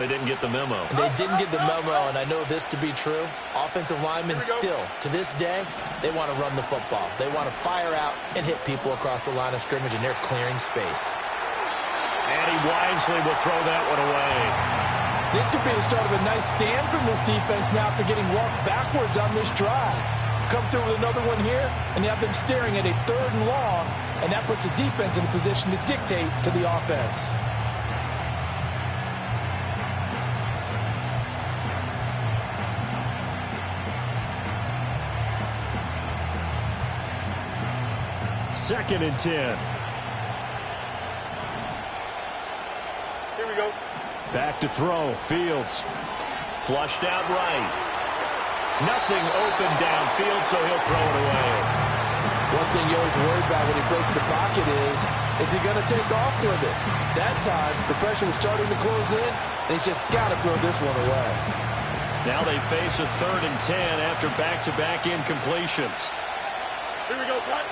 They didn't get the memo. They didn't get the memo, and I know this to be true. Offensive linemen still, to this day, they want to run the football. They want to fire out and hit people across the line of scrimmage, and they're clearing space. And he wisely will throw that one away. This could be the start of a nice stand from this defense now after getting walked backwards on this drive. Come through with another one here, and you have them staring at a 3rd and long, and that puts the defense in a position to dictate to the offense. Second and 10. Here we go. Back to throw. Fields. Flushed out right. Nothing open downfield, so he'll throw it away. One thing you always worry about when he breaks the pocket is he going to take off with it? That time, the pressure was starting to close in, and he's just got to throw this one away. Now they face a 3rd and 10 after back-to-back incompletions. Here we go, son.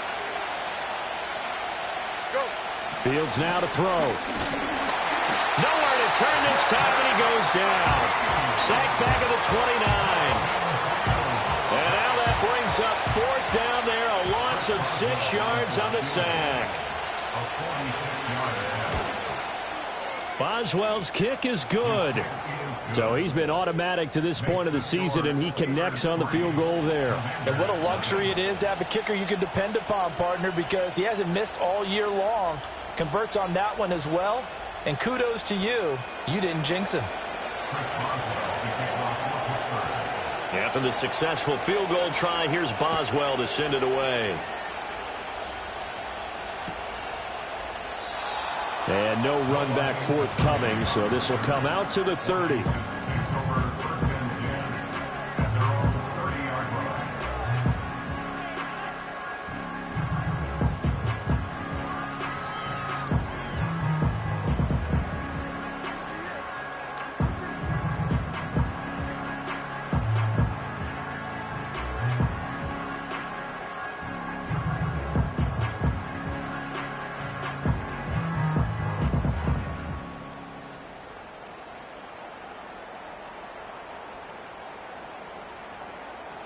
Go. Fields now to throw. Nowhere to turn this time, and he goes down. Sacked back at the 29. And now that brings up 4th down there, a loss of 6 yards on the sack. Boswell's kick is good. So he's been automatic to this point of the season, and he connects on the field goal there. And what a luxury it is to have a kicker you can depend upon, partner, because he hasn't missed all year long. Converts on that one as well. And kudos to you. You didn't jinx him. After the successful field goal try, here's Boswell to send it away. And no run back forthcoming, so this will come out to the 30.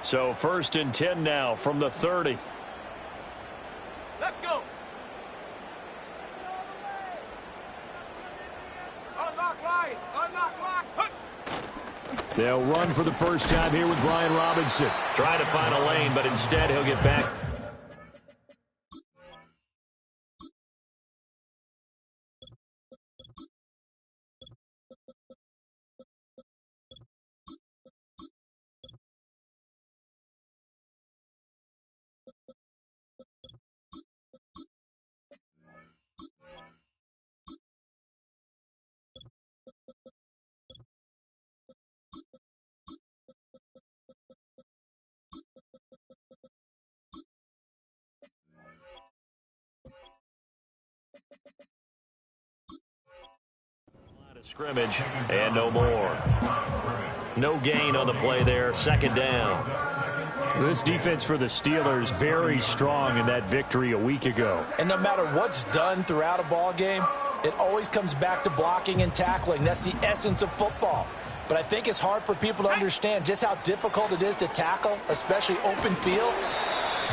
So 1st and 10 now from the 30. Let's go. Unlock line. Unlock line. They'll run for the first time here with Brian Robinson. Trying to find a lane, but instead he'll get back. Scrimmage and no more. No gain on the play there. 2nd down. This defense for the Steelers very strong in that victory a week ago. And no matter what's done throughout a ball game, it always comes back to blocking and tackling. That's the essence of football. But I think it's hard for people to understand just how difficult it is to tackle, especially open field.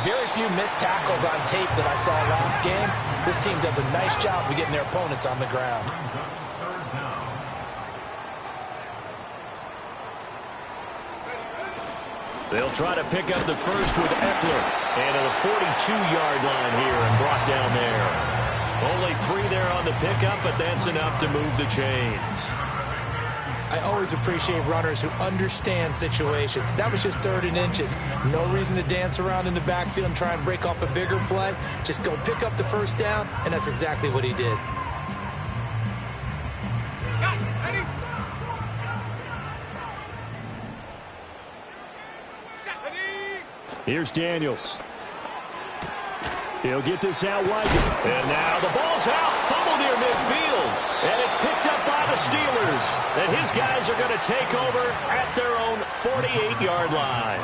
Very few missed tackles on tape that I saw last game. This team does a nice job of getting their opponents on the ground. They'll try to pick up the first with Eckler. And to the 42-yard line here and brought down there. Only 3 there on the pickup, but that's enough to move the chains. I always appreciate runners who understand situations. That was just 3rd and inches. No reason to dance around in the backfield and try and break off a bigger play. Just go pick up the first down, and that's exactly what he did. Here's Daniels. He'll get this out wide. And now the ball's out. Fumble near midfield. And it's picked up by the Steelers. And his guys are going to take over at their own 48-yard line.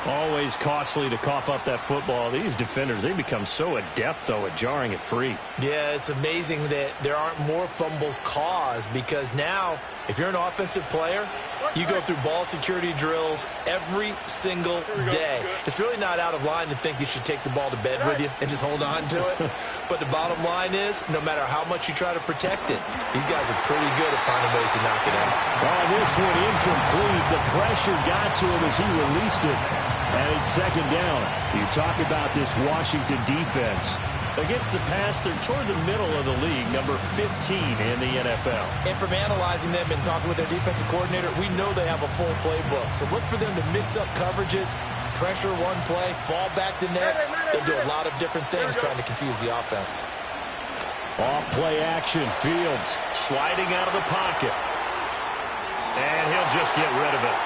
Always costly to cough up that football. These defenders, they become so adept, though, at jarring it free. Yeah, it's amazing that there aren't more fumbles caused because now, if you're an offensive player, you go through ball security drills every single day. It's really not out of line to think you should take the ball to bed with you and just hold on to it. But the bottom line is, no matter how much you try to protect it, these guys are pretty good at finding ways to knock it out. Oh, this one incomplete. The pressure got to him as he released it. And it's second down. You talk about this Washington defense. Against the pass, they're toward the middle of the league, number 15 in the NFL. And from analyzing them and talking with their defensive coordinator, we know they have a full playbook. So look for them to mix up coverages, pressure one play, fall back the next. They'll do a lot of different things trying to confuse the offense. Off play action. Fields sliding out of the pocket. And he'll just get rid of it.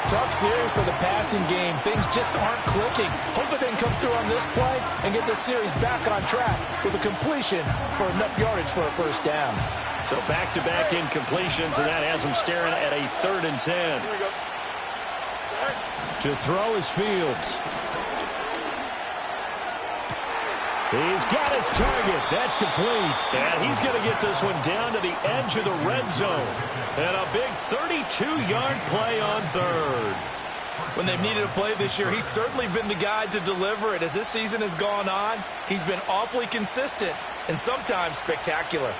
Tough series for the passing game. Things just aren't clicking. Hopefully they can come through on this play and get this series back on track with a completion for enough yardage for a first down. So back-to-back incompletions, and that has him staring at a 3rd and 10. To throw is Fields. He's got his target. That's complete. And he's going to get this one down to the edge of the red zone. And a big 32-yard play on 3rd. When they've needed a play this year, he's certainly been the guy to deliver it. As this season has gone on, he's been awfully consistent and sometimes spectacular.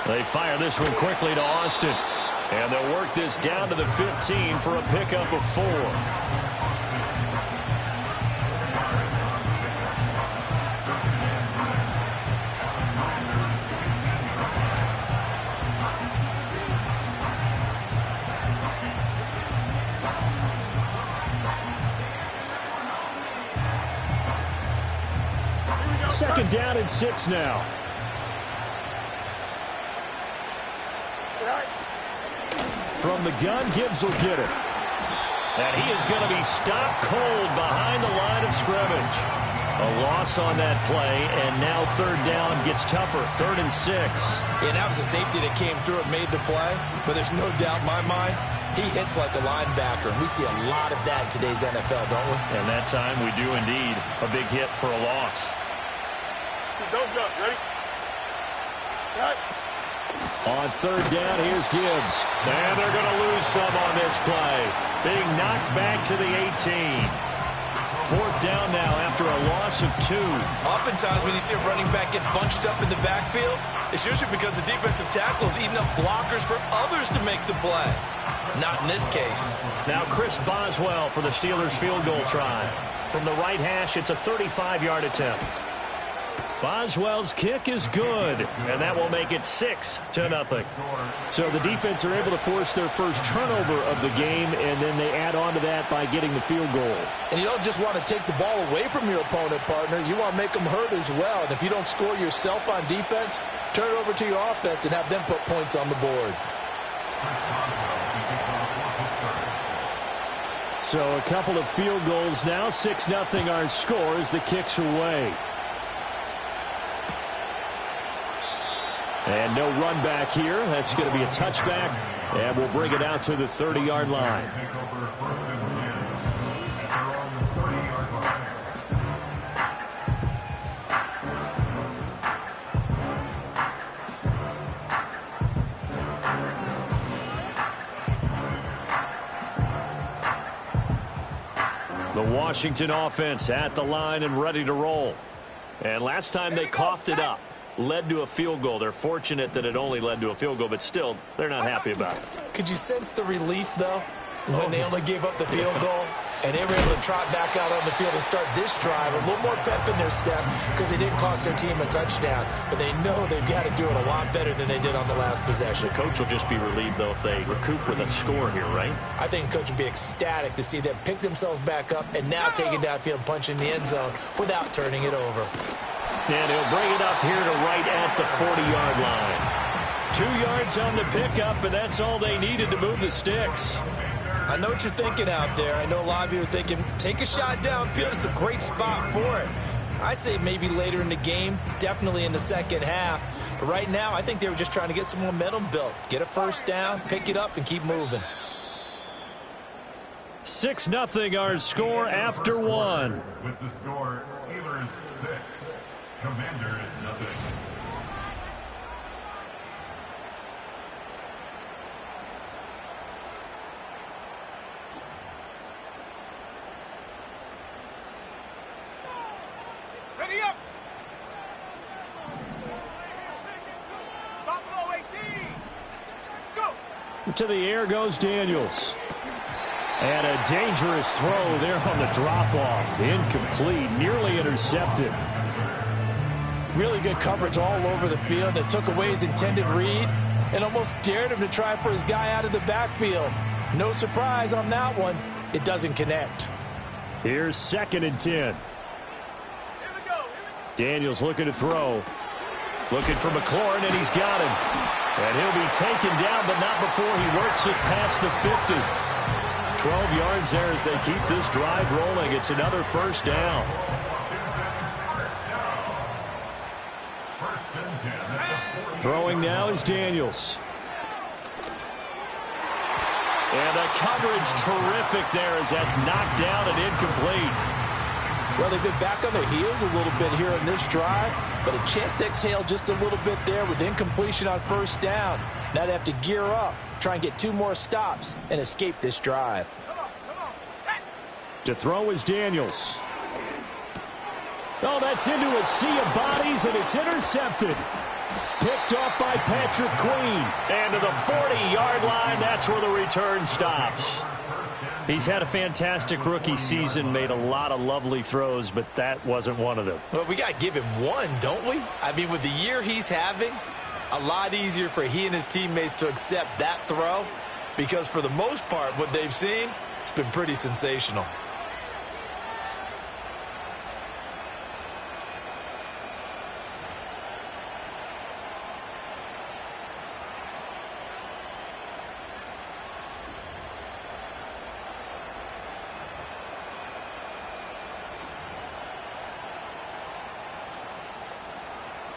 They fire this one quickly to Austin. And they'll work this down to the 15 for a pickup of 4. Second down and 6 now. From the gun, Gibbs will get it. And he is going to be stopped cold behind the line of scrimmage. A loss on that play, and now 3rd down gets tougher. 3rd and 6. And that was a safety that came through and made the play, but there's no doubt in my mind, he hits like a linebacker, and we see a lot of that in today's NFL, don't we? And that time we do indeed. A big hit for a loss. Don't jump. Ready? Right. On 3rd down, here's Gibbs. And they're going to lose some on this play. Being knocked back to the 18. 4th down now after a loss of 2. Oftentimes when you see a running back get bunched up in the backfield, it's usually because the defensive tackle is eating up blockers for others to make the play. Not in this case. Now Chris Boswell for the Steelers field goal try. From the right hash, it's a 35-yard attempt. Boswell's kick is good, and that will make it 6-0. So the defense are able to force their first turnover of the game, and then they add on to that by getting the field goal. And you don't just want to take the ball away from your opponent, partner. You want to make them hurt as well. And if you don't score yourself on defense, turn it over to your offense and have them put points on the board. So a couple of field goals now. 6-0 our score as the kicks are away. And no run back here. That's going to be a touchback. And we'll bring it out to the 30-yard line. The Washington offense at the line and ready to roll. And last time they coughed it up. Led to a field goal. They're fortunate that it only led to a field goal, but still, they're not happy about it. Could you sense the relief, though, when they only gave up the field goal? And they were able to trot back out on the field and start this drive a little more pep in their step because they didn't cost their team a touchdown. But they know they've got to do it a lot better than they did on the last possession. The coach will just be relieved, though, if they recoup with a score here, right? I think the coach would be ecstatic to see them pick themselves back up and now take it downfield and punch in the end zone without turning it over. And he'll bring it up here to right at the 40-yard line. 2 yards on the pickup, and that's all they needed to move the sticks. I know what you're thinking out there. I know a lot of you are thinking, take a shot downfield. It's a great spot for it. I'd say maybe later in the game, definitely in the second half. But right now, I think they were just trying to get some momentum built. Get a first down, pick it up, and keep moving. 6-0 our score after one. With the score, Steelers 6, Commanders 0. Ready up! Buffalo 18! Go! To the air goes Daniels. And a dangerous throw there on the drop-off. Incomplete, nearly intercepted. Really good coverage all over the field. It took away his intended read and almost dared him to try for his guy out of the backfield. No surprise on that one. It doesn't connect. Here's 2nd and 10. Daniels looking to throw. Looking for McLaurin, and he's got him. And he'll be taken down, but not before he works it past the 50. 12 yards there as they keep this drive rolling. It's another first down. Throwing now is Daniels. And the coverage terrific there as that's knocked down and incomplete. Well, they've been back on their heels a little bit here in this drive, but a chance to exhale just a little bit there with incompletion on first down. Now they have to gear up, try and get 2 more stops, and escape this drive. To throw is Daniels. Oh, that's into a sea of bodies, and it's intercepted. Picked off by Patrick Queen. And to the 40-yard line, that's where the return stops. He's had a fantastic rookie season, made a lot of lovely throws, but that wasn't one of them. Well, we got to give him one, don't we? I mean, with the year he's having, a lot easier for he and his teammates to accept that throw because for the most part, what they've seen, it's been pretty sensational.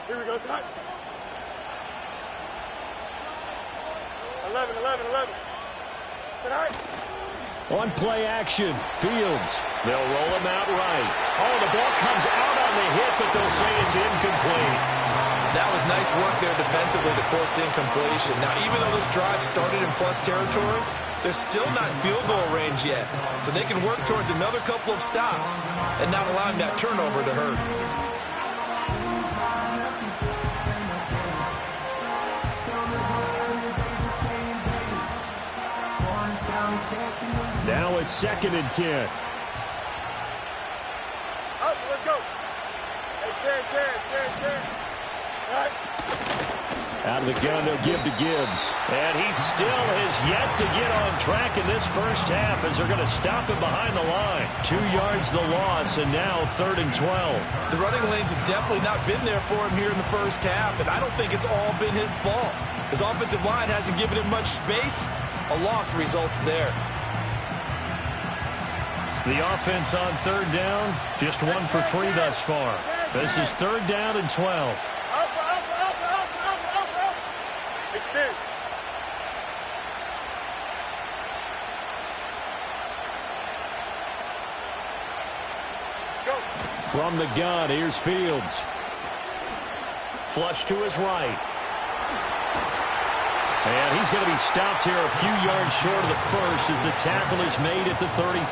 Here we go, Scott. 11. Sit high. On play action, Fields. They'll roll him out right. Oh, the ball comes out on the hit, but they'll say it's incomplete. That was nice work there defensively to force incompletion. Now, even though this drive started in plus territory, they're still not in field goal range yet. So they can work towards another couple of stops and not allowing that turnover to hurt. Now it's 2nd and 10. Up, let's go. Hey, Karen. Right. Out of the gun, they'll give to Gibbs. And he still has yet to get on track in this first half as they're going to stop him behind the line. 2 yards the loss, and now 3rd and 12. The running lanes have definitely not been there for him here in the first half, and I don't think it's all been his fault. His offensive line hasn't given him much space. A loss results there. The offense on 3rd down, just 1 for 3 thus far. This is 3rd down and 12. Up. Extend. Go. From the gun, here's Fields. Flush to his right. And he's going to be stopped here a few yards short of the first as the tackle is made at the 33.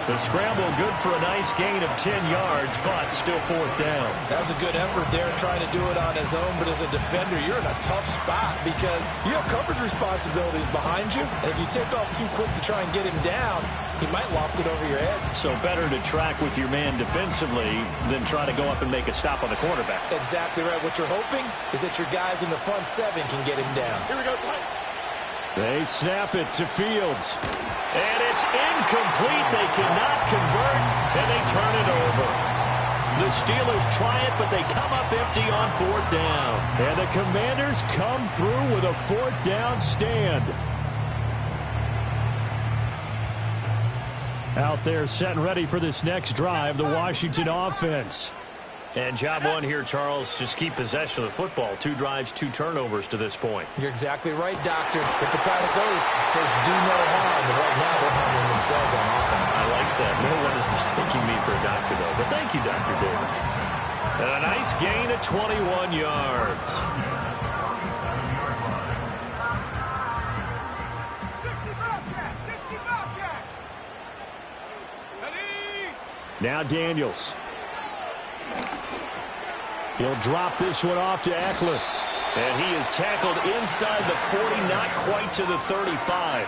The scramble good for a nice gain of 10 yards, but still 4th down. That was a good effort there trying to do it on his own, but as a defender, you're in a tough spot because you have coverage responsibilities behind you, and if you take off too quick to try and get him down, he might loft it over your head. So better to track with your man defensively than try to go up and make a stop on the quarterback. Exactly right. What you're hoping is that your guys in the front 7 can get him down. Here we go, Scott. They snap it to Fields. And it's incomplete. They cannot convert, and they turn it over. The Steelers try it, but they come up empty on 4th down. And the Commanders come through with a 4th down stand. Out there set and ready for this next drive, the Washington offense. And job one here, Charles, just keep possession of the football. 2 drives, 2 turnovers to this point. You're exactly right, Doctor. Hippocratic oath says do no harm, but right now they're harming themselves on offense. I like that. No one is mistaking me for a doctor, though. But thank you, Dr. Davis. A nice gain of 21 yards. 65 cat. Now Daniels. He'll drop this one off to Eckler. And he is tackled inside the 40, not quite to the 35.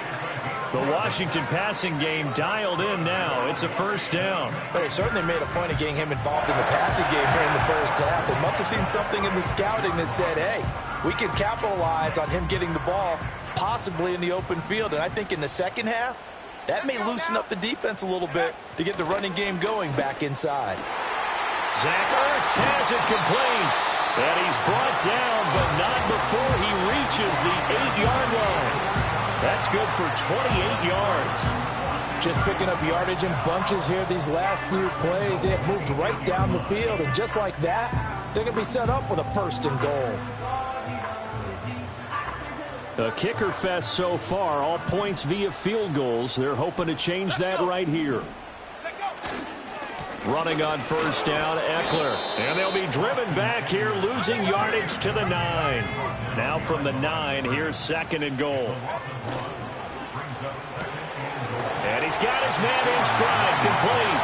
The Washington passing game dialed in now. It's a first down. But they certainly made a point of getting him involved in the passing game here in the first half. They must have seen something in the scouting that said, hey, we can capitalize on him getting the ball possibly in the open field. And I think in the second half, that may loosen up the defense a little bit to get the running game going back inside. Zach Ertz has it complete. And he's brought down, but not before he reaches the 8-yard line. That's good for 28 yards. Just picking up yardage in bunches here these last few plays. They have moved right down the field, and just like that, they're going to be set up with a first and goal. A kicker fest so far, all points via field goals. They're hoping to change that right here. Running on first down, Eckler. And they'll be driven back here, losing yardage to the 9. Now from the 9, here's second and goal. And he's got his man in stride, complete.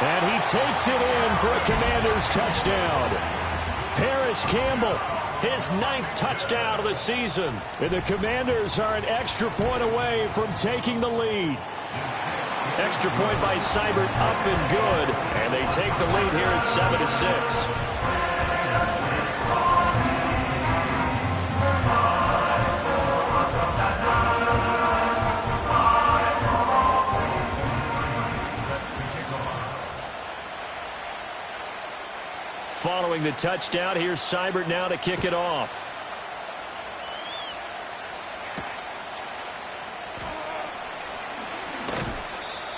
And he takes it in for a Commanders touchdown. Paris Campbell, his 9th touchdown of the season. And the Commanders are an extra point away from taking the lead. Extra point by Seibert, up and good. And they take the lead here at 7-6. Following the touchdown, here's Seibert now to kick it off.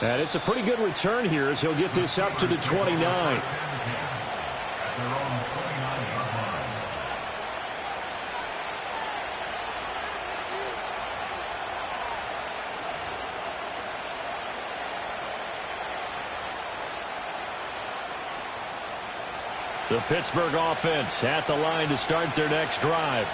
And it's a pretty good return here as he'll get this up to the 29. The Pittsburgh offense at the line to start their next drive.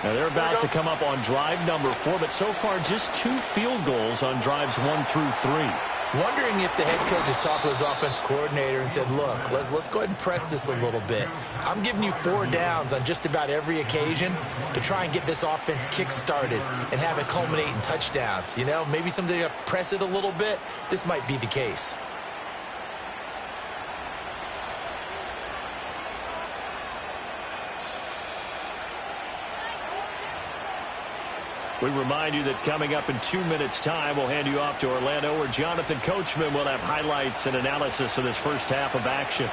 Now they're about to come up on drive number 4, but so far just 2 field goals on drives 1 through 3. Wondering if the head coach has talked with his offense coordinator and said, look, let's go ahead and press this a little bit. I'm giving you 4 downs on just about every occasion to try and get this offense kick-started and have it culminate in touchdowns. You know, maybe someday to press it a little bit. This might be the case. We remind you that coming up in 2 minutes' time, we'll hand you off to Orlando, where Jonathan Coachman will have highlights and analysis of this first half of action.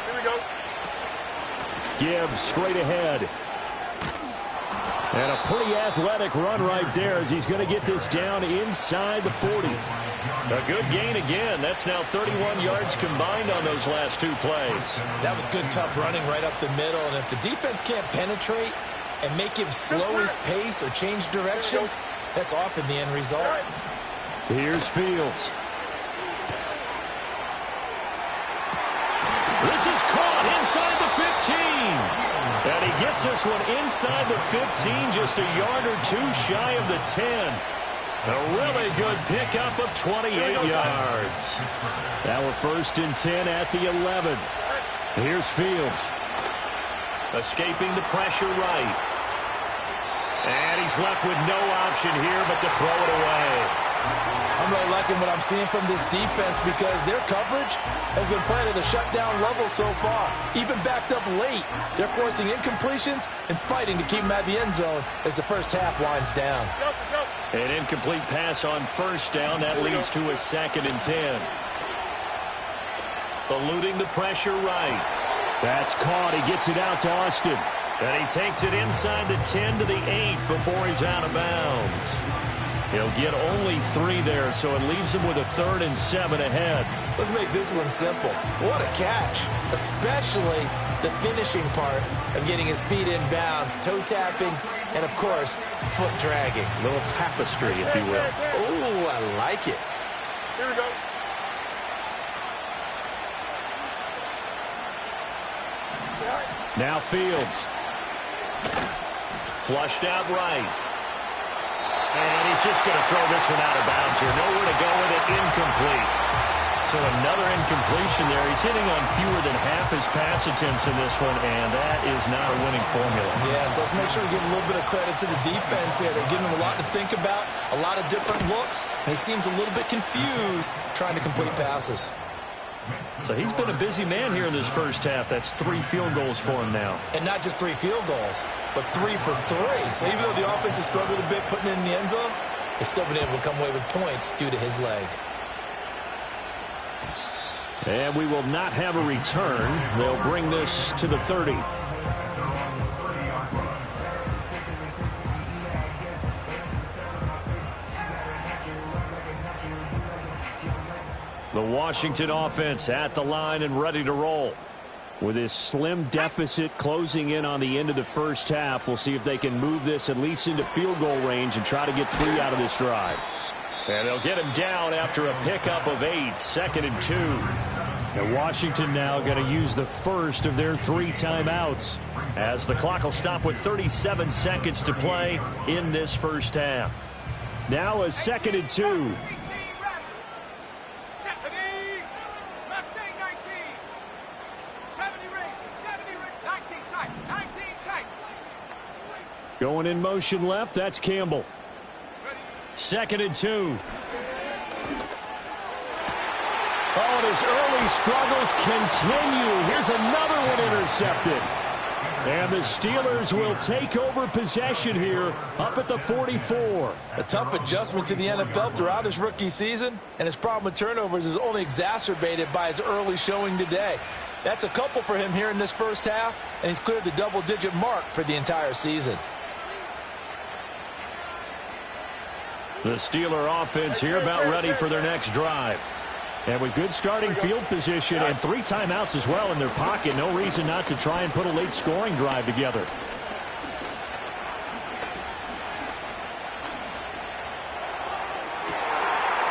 Here we go. Gibbs straight ahead. And a pretty athletic run right there as he's going to get this down inside the 40. A good gain again. That's now 31 yards combined on those last 2 plays. That was good, tough running right up the middle. And if the defense can't penetrate and make him slow his pace or change direction, that's often the end result. Here's Fields. This is caught inside the 15. And he gets this one inside the 15, just a yard or 2 shy of the 10. A really good pickup of 28 yards. Now we're first and 10 at the 11. Here's Fields. Escaping the pressure right. And he's left with no option here but to throw it away. I'm really liking what I'm seeing from this defense because their coverage has been playing at a shutdown level so far. Even backed up late, they're forcing incompletions and fighting to keep them at the end zone as the first half winds down. An incomplete pass on first down. That leads to a 2nd and 10. Eluding the pressure right. That's caught. He gets it out to Austin. And he takes it inside the 10 to the 8 before he's out of bounds. He'll get only 3 there, so it leaves him with a 3rd and 7 ahead. Let's make this one simple. What a catch, especially the finishing part of getting his feet in bounds, toe tapping, and, of course, foot dragging. A little tapestry, if you will. Oh, I like it. Here we go. Now Fields. Flushed out right. And he's just going to throw this one out of bounds here. Nowhere to go with it. Incomplete. So another incompletion there. He's hitting on fewer than half his pass attempts in this one, and that is not a winning formula. Yeah, so let's make sure we give a little bit of credit to the defense here. They're giving him a lot to think about, a lot of different looks, and he seems a little bit confused trying to complete passes. So he's been a busy man here in this first half. That's 3 field goals for him now. And not just 3 field goals, but 3 for 3. So even though the offense has struggled a bit putting it in the end zone, they've still been able to come away with points due to his leg. And we will not have a return. They'll bring this to the 30. The Washington offense at the line and ready to roll. With this slim deficit closing in on the end of the first half, we'll see if they can move this at least into field goal range and try to get 3 out of this drive. And they'll get him down after a pickup of 8, 2nd and 2. And Washington now going to use the first of their 3 timeouts, as the clock will stop with 37 seconds to play in this first half. Now a 2nd and 2. Going in motion left, that's Campbell. 2nd and 2. Oh, and his early struggles continue. Here's another one intercepted. And the Steelers will take over possession here up at the 44. A tough adjustment to the NFL throughout his rookie season, and his problem with turnovers is only exacerbated by his early showing today. That's a couple for him here in this first half, and he's cleared the double-digit mark for the entire season. The Steeler offense here about ready for their next drive. And with good starting field position and 3 timeouts as well in their pocket, no reason not to try and put a late scoring drive together.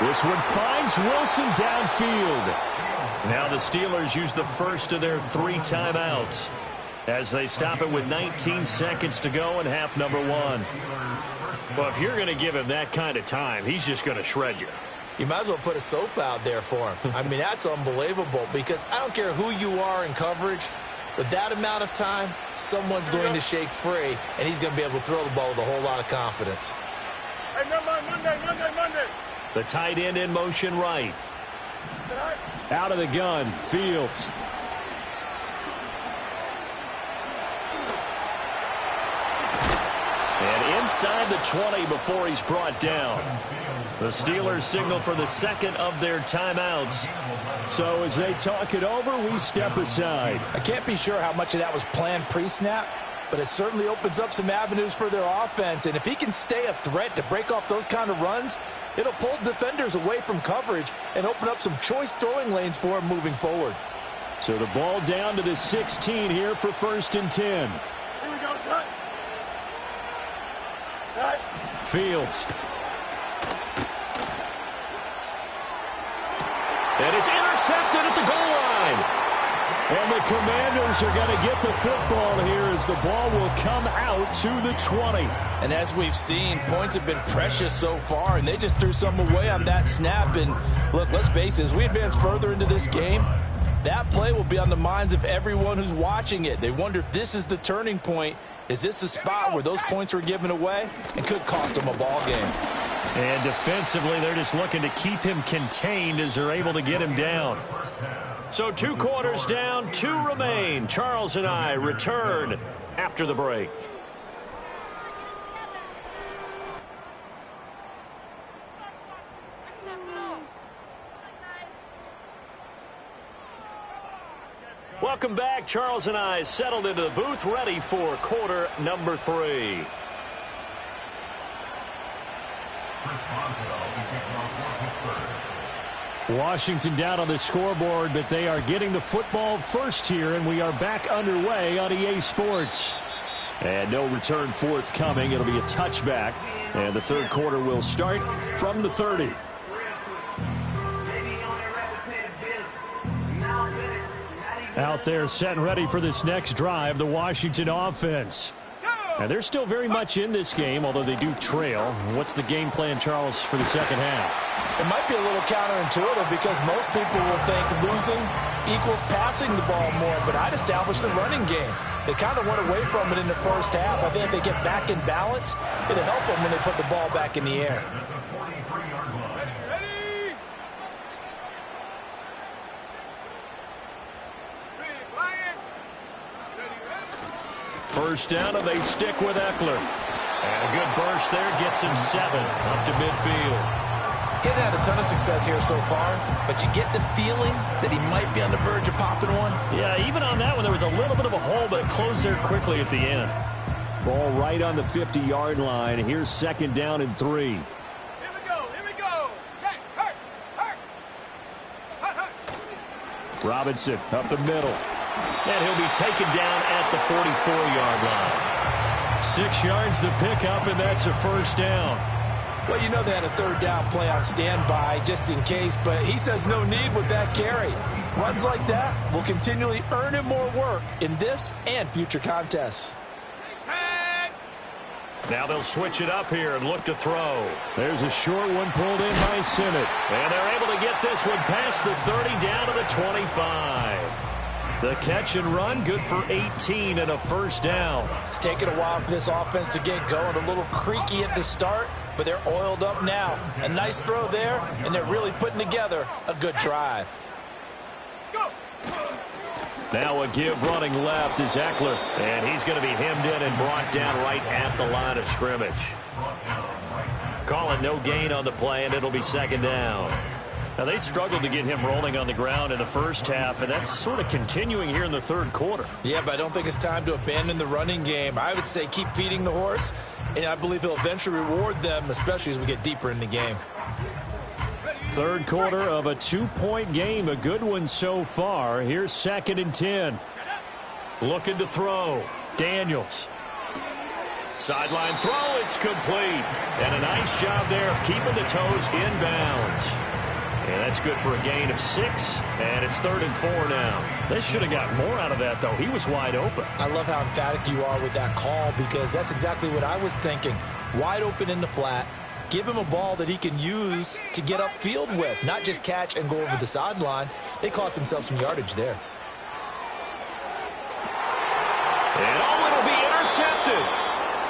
This one finds Wilson downfield. Now the Steelers use the first of their 3 timeouts as they stop it with 19 seconds to go in half number 1. Well, if you're going to give him that kind of time, he's just going to shred you. You might as well put a sofa out there for him. I mean, that's unbelievable, because I don't care who you are in coverage, but that amount of time, someone's going to shake free, and he's going to be able to throw the ball with a whole lot of confidence. Hey, Monday. The tight end in motion right. Out of the gun, Fields. And inside the 20 before he's brought down. The Steelers signal for the 2nd of their timeouts. So as they talk it over, we step aside. I can't be sure how much of that was planned pre-snap, but it certainly opens up some avenues for their offense. And if he can stay a threat to break off those kind of runs, it'll pull defenders away from coverage and open up some choice throwing lanes for him moving forward. So the ball down to the 16 here for 1st and 10. Here we go, son. Fields. And it's intercepted at the goal line. And the Commanders are going to get the football here as the ball will come out to the 20. And as we've seen, points have been precious so far, and they just threw some away on that snap. And look, let's face it, as we advance further into this game, that play will be on the minds of everyone who's watching it. They wonder if this is the turning point. Is this the spot where those points were given away and could cost them a ball game? And defensively, they're just looking to keep him contained as they're able to get him down. So 2 quarters down, 2 remain. Charles and I return after the break. Welcome back. Charles and I settled into the booth, ready for quarter number 3. Washington down on the scoreboard, but they are getting the football first here, and we are back underway on EA Sports. And no return forthcoming. It'll be a touchback, and the third quarter will start from the 30. Out there set and ready for this next drive, the Washington offense. And they're still very much in this game, although they do trail. What's the game plan, Charles, for the second half? It might be a little counterintuitive because most people will think losing equals passing the ball more, but I'd establish the running game. They kind of went away from it in the first half. I think if they get back in balance, it'll help them when they put the ball back in the air. First down, and they stick with Eckler. And a good burst there gets him 7 up to midfield. He's had a ton of success here so far, but you get the feeling that he might be on the verge of popping one. Yeah, even on that one, there was a little bit of a hole, but it closed there quickly at the end. Ball right on the 50-yard line. Here's second down and 3. Here we go. Check, hurt. Robinson up the middle. And he'll be taken down at the 44-yard line. 6 yards the pickup, and that's a first down. Well, you know they had a third down play on standby just in case, but he says no need with that carry. Runs like that will continually earn him more work in this and future contests. Now they'll switch it up here and look to throw. There's a short one pulled in by Simmett. And they're able to get this one past the 30 down to the 25. The catch and run, good for 18 and a first down. It's taken a while for this offense to get going. A little creaky at the start, but they're oiled up now. A nice throw there, and they're really putting together a good drive. Now a give running left is Eckler, and he's going to be hemmed in and brought down right at the line of scrimmage. Call it no gain on the play, and it'll be second down. Now, they struggled to get him rolling on the ground in the first half, and that's sort of continuing here in the third quarter. Yeah, but I don't think it's time to abandon the running game. I would say keep feeding the horse, and I believe he'll eventually reward them, especially as we get deeper in the game. Third quarter of a 2-point game, a good one so far. Here's second and 10. Looking to throw. Daniels. Sideline throw, it's complete. And a nice job there of keeping the toes inbounds. And that's good for a gain of 6, and it's 3rd and 4 now. They should have got more out of that, though. He was wide open. I love how emphatic you are with that call because that's exactly what I was thinking. Wide open in the flat. Give him a ball that he can use to get upfield with, not just catch and go over the sideline. They cost themselves some yardage there. And it'll be intercepted.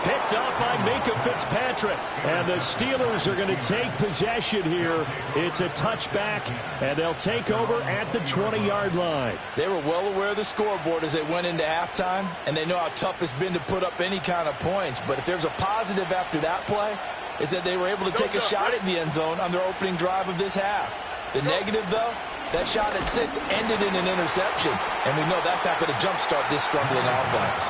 Picked up by Minkah Fitzpatrick. And the Steelers are going to take possession here. It's a touchback, and they'll take over at the 20-yard line. They were well aware of the scoreboard as they went into halftime, and they know how tough it's been to put up any kind of points. But if there's a positive after that play, is that they were able to take a shot at the end zone on their opening drive of this half. The negative, though, that shot at 6 ended in an interception, and we know that's not going to jumpstart this scrambling offense.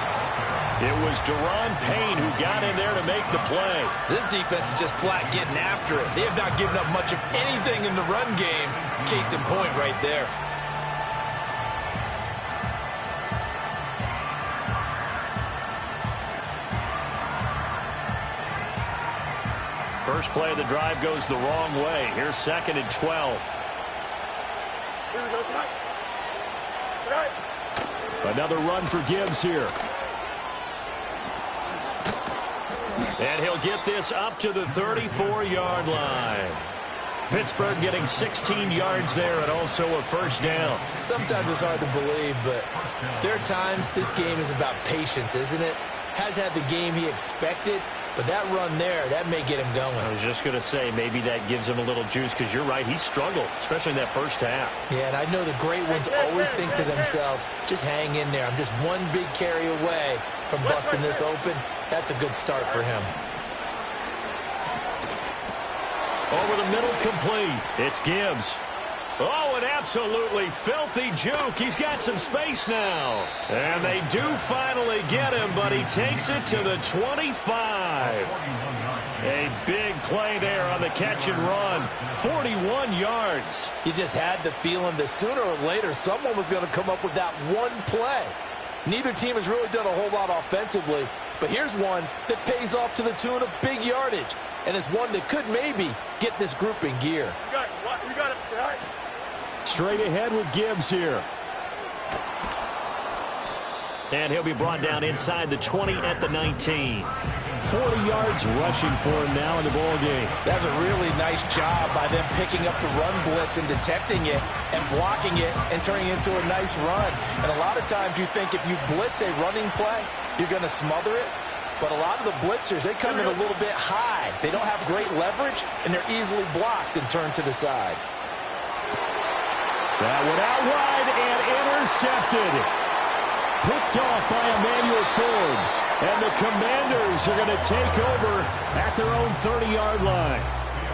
It was Deron Payne who got in there to make the play. This defense is just flat getting after it. They have not given up much of anything in the run game. Case in point right there. First play of the drive goes the wrong way. Here's second and 12. Here we go, tonight. Another run for Gibbs here. And he'll get this up to the 34-yard line. Pittsburgh getting 16 yards there and also a first down. Sometimes it's hard to believe, but there are times this game is about patience, isn't it? Has had the game he expected, but that run there, that may get him going. I was just going to say, maybe that gives him a little juice because you're right, he struggled, especially in that first half. Yeah, and I know the great ones always think to themselves, just hang in there. I'm just one big carry away from busting this open. That's a good start for him. Over the middle, complete. It's Gibbs. Oh, an absolutely filthy juke. He's got some space now. And they do finally get him, but he takes it to the 25. A big play there on the catch and run. 41 yards. You just had the feeling that sooner or later someone was going to come up with that one play. Neither team has really done a whole lot offensively, but here's one that pays off to the tune of big yardage, and it's one that could maybe get this group in gear. You got it. Right. Straight ahead with Gibbs here. And he'll be brought down inside the 20 at the 19. 40 yards rushing for him now in the ball game. That's a really nice job by them picking up the run blitz and detecting it and blocking it and turning it into a nice run. And a lot of times you think if you blitz a running play, you're going to smother it. But a lot of the blitzers, they come in a little bit high. They don't have great leverage, and they're easily blocked and turned to the side. That went out wide and intercepted. Picked off by Emmanuel Forbes. And the Commanders are going to take over at their own 30-yard line.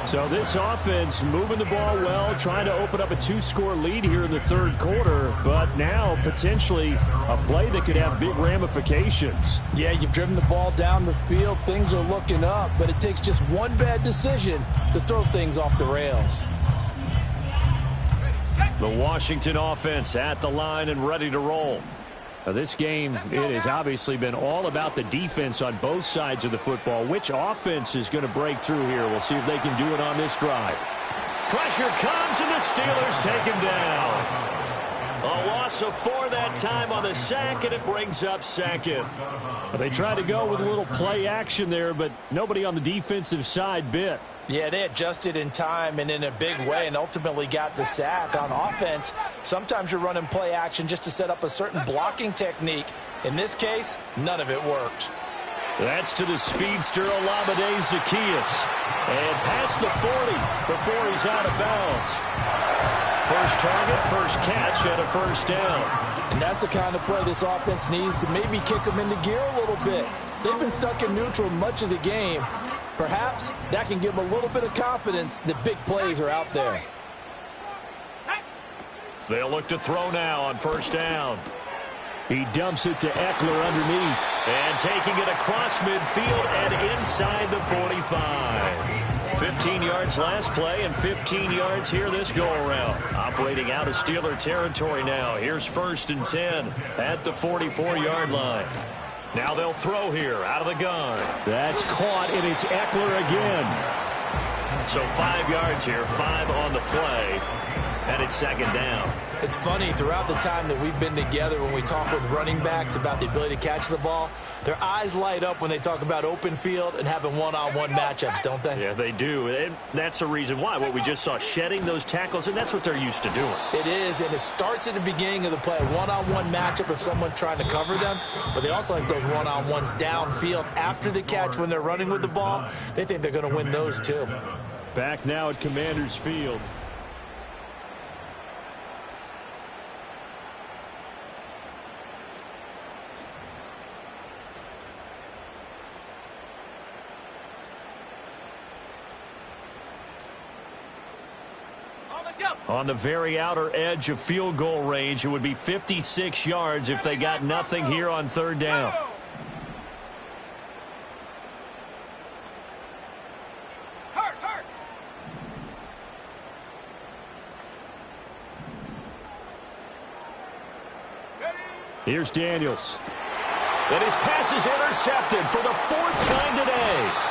So this offense moving the ball well, trying to open up a 2-score lead here in the third quarter, but now potentially a play that could have big ramifications. Yeah, you've driven the ball down the field. Things are looking up, but it takes just one bad decision to throw things off the rails. The Washington offense at the line and ready to roll. Now this game, it has obviously been all about the defense on both sides of the football. Which offense is going to break through here? We'll see if they can do it on this drive. Pressure comes, and the Steelers take him down. A loss of 4 that time on the sack, and it brings up second. Well, they tried to go with a little play action there, but nobody on the defensive side bit. Yeah, they adjusted in time and in a big way and ultimately got the sack. On offense, sometimes you're running play action just to set up a certain blocking technique. In this case, none of it worked. That's to the speedster Olamide Zaccheaus. And past the 40 before he's out of bounds. First target, first catch, and a first down. And that's the kind of play this offense needs to maybe kick them into gear a little bit. They've been stuck in neutral much of the game. Perhaps that can give them a little bit of confidence that big plays are out there. They'll look to throw now on first down. He dumps it to Eckler underneath. And taking it across midfield and inside the 45. 15 yards last play and 15 yards here this go-around. Operating out of Steeler territory now. Here's first and 10 at the 44-yard line. Now they'll throw here out of the gun. That's caught, and it's Eckler again. So 5 yards here, 5 on the play, and it's second down. It's funny, throughout the time that we've been together, when we talk with running backs about the ability to catch the ball, their eyes light up when they talk about open field and having one-on-one matchups, don't they? Yeah, they do. And that's the reason why. What we just saw, shedding those tackles, and that's what they're used to doing. It is, and it starts at the beginning of the play. One-on-one matchup if someone's trying to cover them, but they also like those one-on-ones downfield after the catch when they're running with the ball. They think they're going to win those too. Back now at Commanders Field. On the very outer edge of field goal range, it would be 56 yards if they got nothing here on third down. Here's Daniels. And his pass is intercepted for the 4th time today.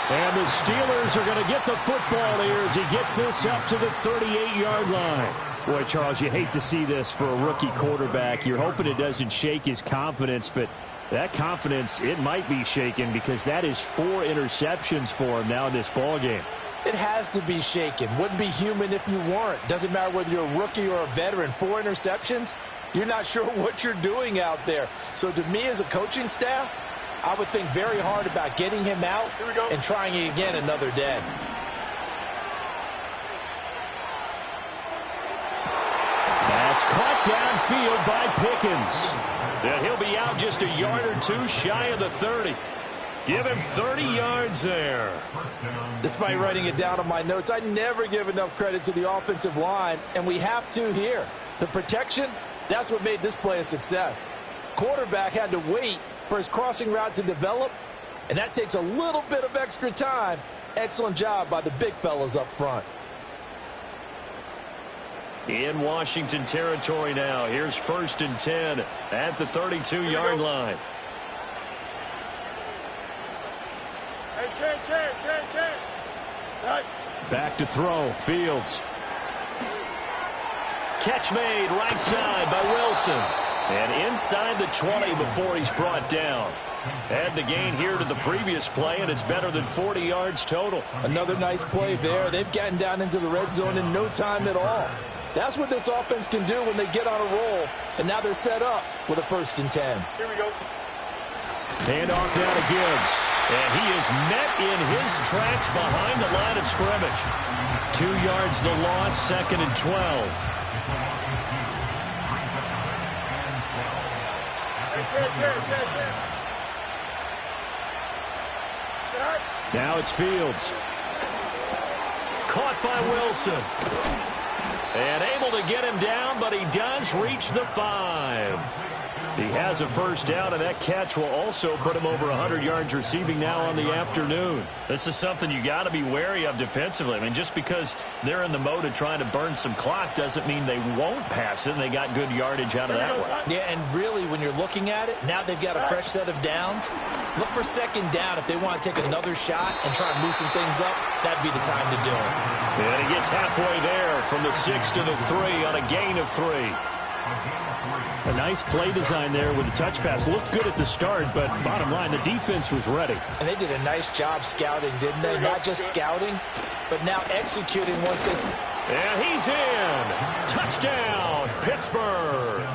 And the Steelers are going to get the football here as he gets this up to the 38-yard line. Boy, Charles, you hate to see this for a rookie quarterback. You're hoping it doesn't shake his confidence, but that confidence, it might be shaken because that is 4 interceptions for him now in this ballgame. It has to be shaken. Wouldn't be human if you weren't. Doesn't matter whether you're a rookie or a veteran. 4 interceptions, you're not sure what you're doing out there. So to me as a coaching staff, I would think very hard about getting him out and trying it again another day. That's caught downfield by Pickens. And he'll be out just a yard or 2 shy of the 30. Give him 30 yards there. Despite writing it down on my notes, I never give enough credit to the offensive line, and we have to here. The protection, that's what made this play a success. Quarterback had to wait for his crossing route to develop, And that takes a little bit of extra time. Excellent job by the big fellas up front. In Washington territory now. Here's 1st and 10 at the 32-yard line. Back to throw. Fields. Catch made right side by Wilson. And inside the 20 before he's brought down. Add the gain here to the previous play, and it's better than 40 yards total. Another nice play there. They've gotten down into the red zone in no time at all. That's what this offense can do when they get on a roll. And now they're set up with a 1st and 10. Here we go. Hand off now to Gibbs. And he is met in his tracks behind the line of scrimmage. 2 yards the loss, 2nd and 12. Now it's Fields. Caught by Wilson. And able to get him down, but he does reach the 5. He has a 1st down, and that catch will also put him over 100 yards receiving now on the afternoon. This is something you got to be wary of defensively. I mean, just because they're in the mode of trying to burn some clock doesn't mean they won't pass it, and they got good yardage out of that one. Yeah, and really, when you're looking at it, now they've got a fresh set of downs. Look for 2nd down if they want to take another shot and try and loosen things up. That'd be the time to do it. And he gets halfway there from the 6 to the 3 on a gain of 3. A nice play design there with the touch pass. Looked good at the start, but bottom line, the defense was ready. And they did a nice job scouting, didn't they? Not just scouting, but now executing once they... And he's in. Touchdown, Pittsburgh.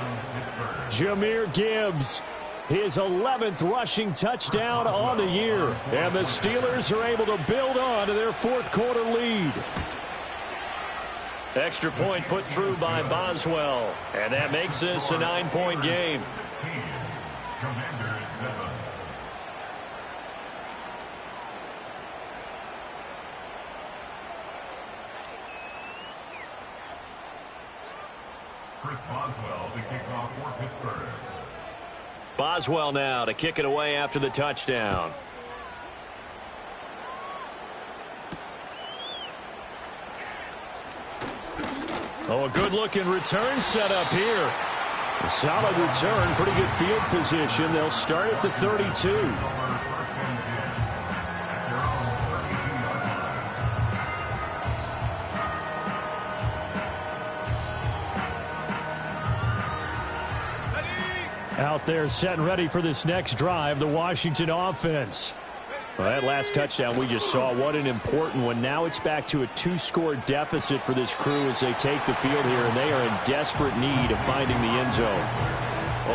Jahmyr Gibbs, his 11th rushing touchdown on the year. And the Steelers are able to build on to their 4th quarter lead. Extra point put through by Boswell. And that makes this a 9-point game. Chris Boswell to kick off for Pittsburgh. Boswell now to kick it away after the touchdown. Oh, a good-looking return set up here. A solid return, pretty good field position. They'll start at the 32. Out there set and ready for this next drive, the Washington offense. Well, that last touchdown we just saw, what an important one. Now it's back to a 2-score deficit for this crew as they take the field here, and they are in desperate need of finding the end zone.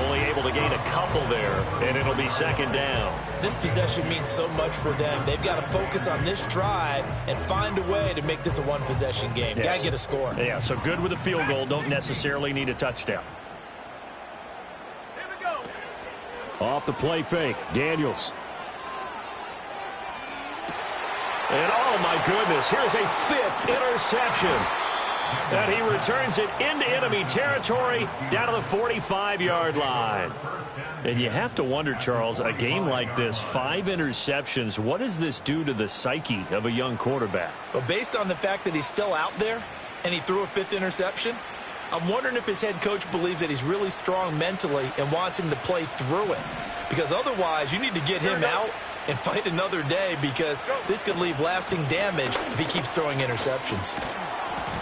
Only able to gain a couple there, and it'll be 2nd down. This possession means so much for them. They've got to focus on this drive and find a way to make this a one-possession game. Yes. Got to get a score. Yeah, so good with a field goal. Don't necessarily need a touchdown. Here we go. Off the play fake, Daniels. And oh my goodness, here's a 5th interception. And he returns it into enemy territory down to the 45-yard line. And you have to wonder, Charles, a game like this, 5 interceptions, what does this do to the psyche of a young quarterback? But based on the fact that he's still out there and he threw a 5th interception, I'm wondering if his head coach believes that he's really strong mentally and wants him to play through it. Because otherwise, you need to get him out and fight another day, because this could leave lasting damage if he keeps throwing interceptions.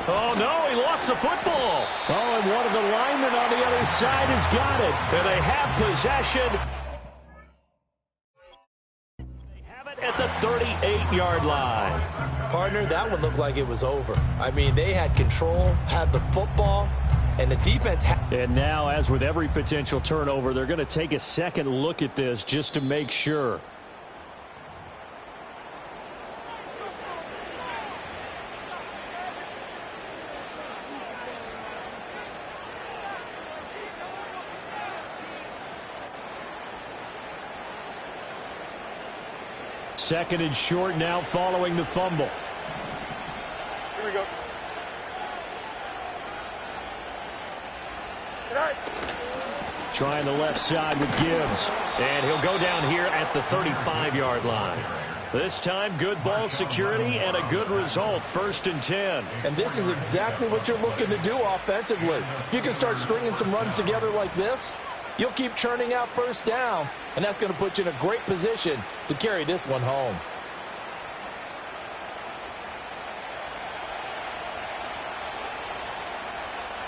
Oh, no, he lost the football. Oh, and one of the linemen on the other side has got it. And they have possession. They have it at the 38-yard line. Partner, that one looked like it was over. I mean, they had control, had the football, and the defense And now, as with every potential turnover, they're going to take a second look at this just to make sure. Second and short now following the fumble. Here we go. Good night. Trying the left side with Gibbs. And he'll go down here at the 35-yard line. This time, good ball security and a good result, 1st and 10. And this is exactly what you're looking to do offensively. If you can start stringing some runs together like this, you'll keep churning out first downs, and that's going to put you in a great position to carry this one home.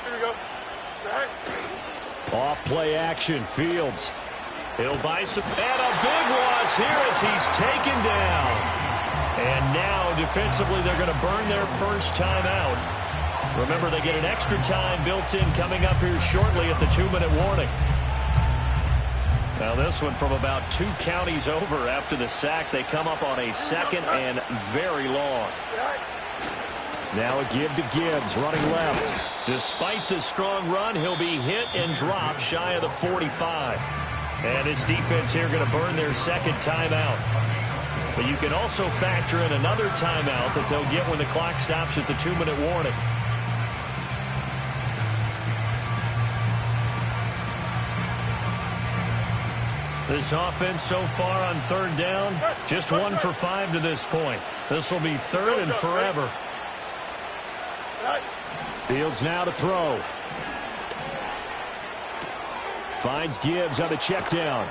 Here we go. Right. Off play action, Fields. He'll buy some, and a big loss here as he's taken down. And now, defensively, they're going to burn their first time out. Remember, they get an extra time built in coming up here shortly at the 2-minute warning. Now, this one from about 2 counties over after the sack. They come up on a 2nd and very long. Now a give to Gibbs, running left. Despite the strong run, he'll be hit and dropped shy of the 45. And this defense here going to burn their 2nd timeout. But you can also factor in another timeout that they'll get when the clock stops at the 2-minute warning. This offense so far on 3rd down, just 1 for 5 to this point. This will be 3rd and forever. Fields now to throw. Finds Gibbs on the check down.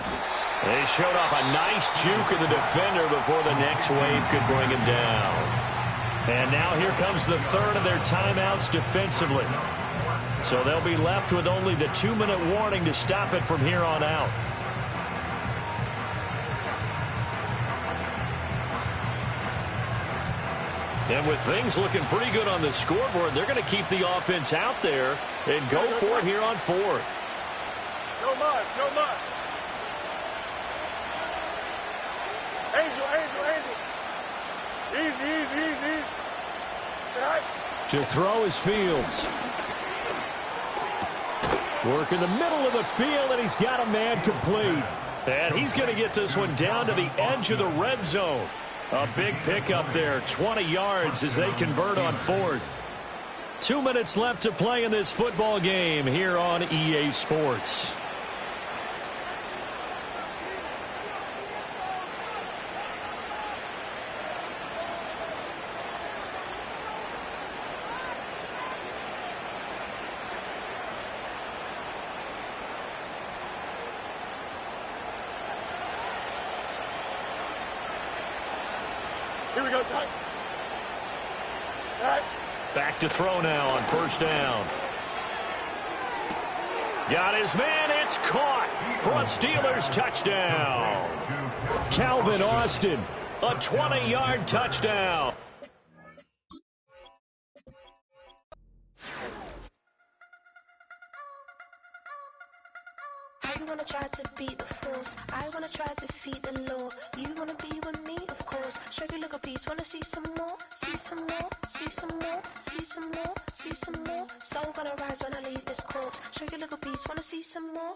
They showed off a nice juke of the defender before the next wave could bring him down. And now here comes the 3rd of their timeouts defensively. So they'll be left with only the 2-minute warning to stop it from here on out. And with things looking pretty good on the scoreboard, they're going to keep the offense out there and go for it here on 4th. No mas, no mas. Angel, angel, angel. Easy, easy, easy. Shot. To throw is Fields. Work in the middle of the field, and he's got a man complete. And he's going to get this one down to the edge of the red zone. A big pickup there, 20 yards as they convert on 4th. 2 minutes left to play in this football game here on EA Sports. Here we go, son. Right. Back to throw now on 1st down. Got his man. It's caught for a Steelers touchdown. Calvin Austin. A 20-yard touchdown. You wanna try to beat the force, I wanna try to defeat the law. You wanna be with me, of course. Show you a little piece, wanna see some more, see some more, see some more, see some more, see some more. Soul gonna rise when I leave this corpse. Show you a little piece, wanna see some more.